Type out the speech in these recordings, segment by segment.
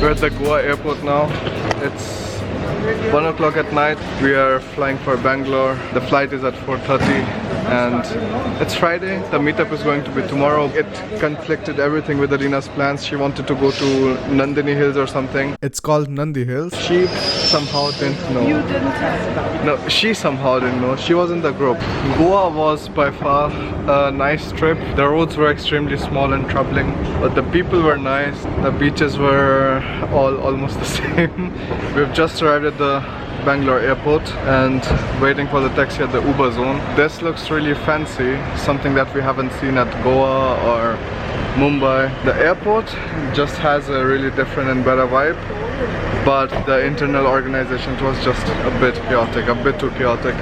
We're at the Goa airport now. It's 1 o'clock at night. We are flying for Bangalore. The flight is at 4:30 and it's Friday. The meetup is going to be tomorrow. It conflicted everything with Alina's plans. She wanted to go to Nandini Hills or something. It's called Nandi Hills. She somehow didn't know. You didn't have. No, she somehow didn't know. She was in the group. Goa was by far a nice trip. The roads were extremely small and troubling, but the people were nice. The beaches were all almost the same. We've just arrived at the Bangalore airport and waiting for the taxi at the Uber zone. This looks really fancy, something that we haven't seen at Goa or Mumbai. The airport just has a really different and better vibe, but the internal organization was just a bit chaotic, a bit too chaotic.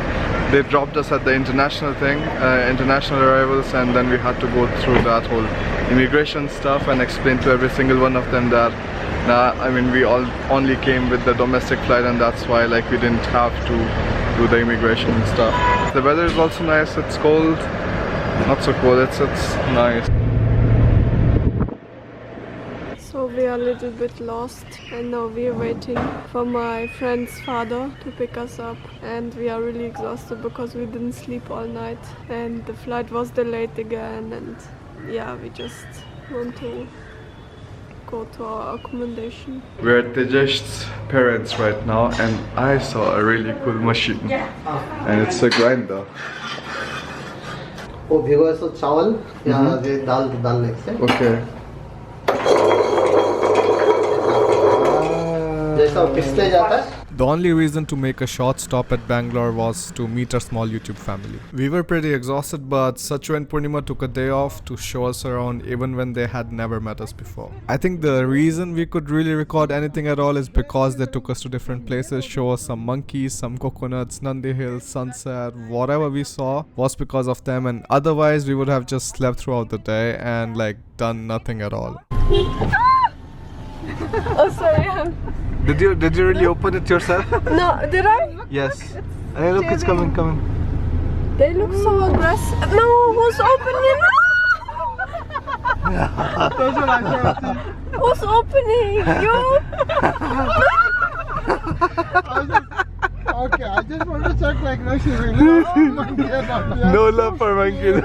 They dropped us at the international thing, international arrivals, and then we had to go through that whole immigration stuff and explain to every single one of them that I mean, we all only came with the domestic flight, and that's why like we didn't have to do the immigration and stuff. The weather is also nice. It's cold, not so cold. It's nice. So we are a little bit lost, and now we are waiting for my friend's father to pick us up, and we are really exhausted because we didn't sleep all night and the flight was delayed again, and yeah, we just want to go to our accommodation. We're at Tejesh's parents right now, and I saw a really cool machine. And it's a grinder. वो भिगो है सो चावल या दाल डालने से Okay. जैसा पिसते जाता है. The only reason to make a short stop at Bangalore was to meet a small YouTube family. We were pretty exhausted, but Sachu and Purnima took a day off to show us around even when they had never met us before. I think the reason we could really record anything at all is because they took us to different places, show us some monkeys, some coconuts, Nandi Hills, sunset, whatever we saw was because of them, and otherwise we would have just slept throughout the day and like done nothing at all. Oh, sorry. Did you really open it yourself? No, did I? Yes. Hey, look, it's coming. They look so aggressive. No, who's opening? Who's opening? You? Okay, I just want to check like no, she's really No love for monkeys.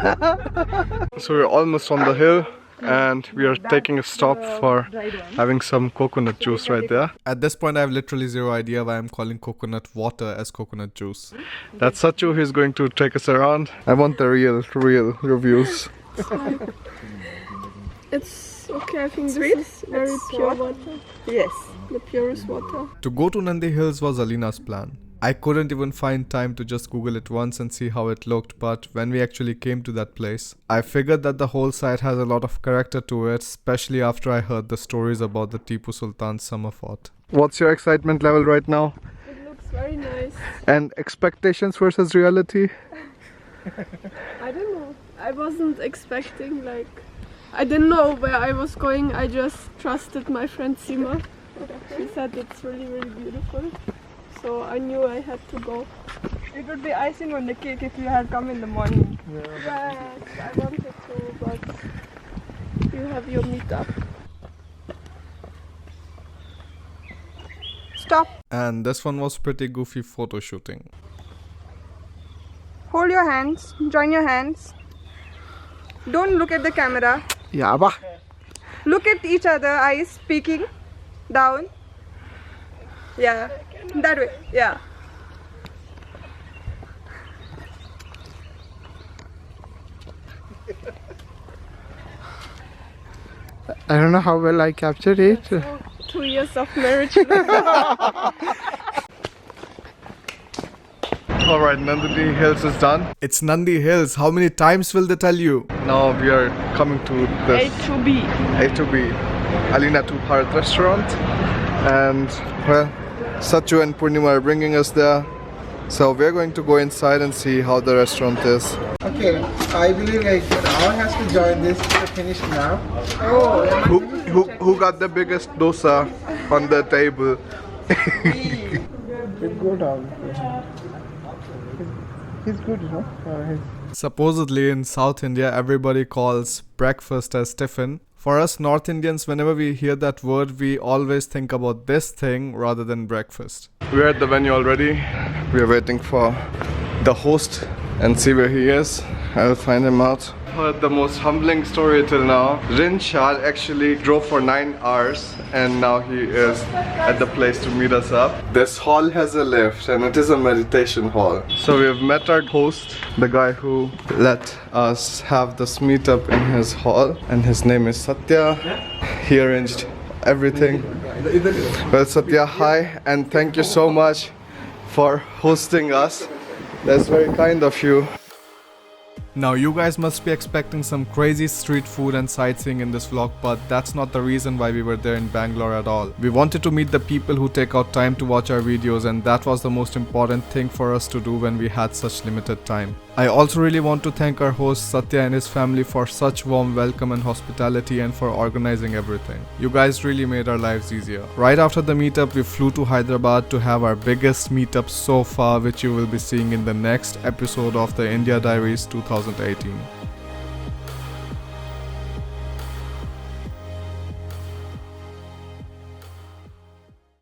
So we're almost on the hill, and we are taking a stop for having some coconut juice right there. At this point I have literally zero idea why I'm calling coconut water as coconut juice. That's Sachu, who's going to take us around. I want the real reviews. It's okay, I think this is very pure water. Yes. The purest water. To go to Nandi Hills was Alina's plan. I couldn't even find time to just Google it once and see how it looked, but when we actually came to that place, I figured that the whole site has a lot of character to it, especially after I heard the stories about the Tipu Sultan's summer fort. What's your excitement level right now? It looks very nice. And expectations versus reality? I don't know. I wasn't expecting, I didn't know where I was going. I just trusted my friend Sima. She said it's really, really beautiful. So I knew I had to go. It would be icing on the cake if you had come in the morning. Yes, I wanted to, but you have your meetup. Stop. And this one was pretty goofy photo shooting. Hold your hands. Join your hands. Don't look at the camera. Yeah, bah. Look at each other, eyes peeking down. Yeah, that way. Yeah. I don't know how well I captured it. 2 years of marriage. Alright, Nandi Hills is done. It's Nandi Hills. How many times will they tell you? Now we are coming to this A to B. A to B Alina to Bharat restaurant, and well, Sachu and Purnima are bringing us there. So we're going to go inside and see how the restaurant is. Okay, I believe like one has to join this to finish now. Who got the biggest dosa on the table? It go down. He's good, you know. Supposedly in South India, everybody calls breakfast as tiffin. For us North Indians, whenever we hear that word, we always think about this thing rather than breakfast. We're at the venue already. We're waiting for the host and see where he is. I'll find him out. Heard the most humbling story till now. Rinshal actually drove for 9 hours and now he is at the place to meet us up. This hall has a lift and it is a meditation hall. So we have met our host, the guy who let us have this meetup in his hall, and his name is Satya. He arranged everything. Well, Satya, hi, and thank you so much for hosting us. That's very kind of you. Now you guys must be expecting some crazy street food and sightseeing in this vlog, but that's not the reason why we were there in Bangalore at all. We wanted to meet the people who take out time to watch our videos, and that was the most important thing for us to do when we had such limited time. I also really want to thank our host Satya and his family for such warm welcome and hospitality and for organizing everything. You guys really made our lives easier. Right after the meetup, we flew to Hyderabad to have our biggest meetup so far, which you will be seeing in the next episode of the India Diaries 2018.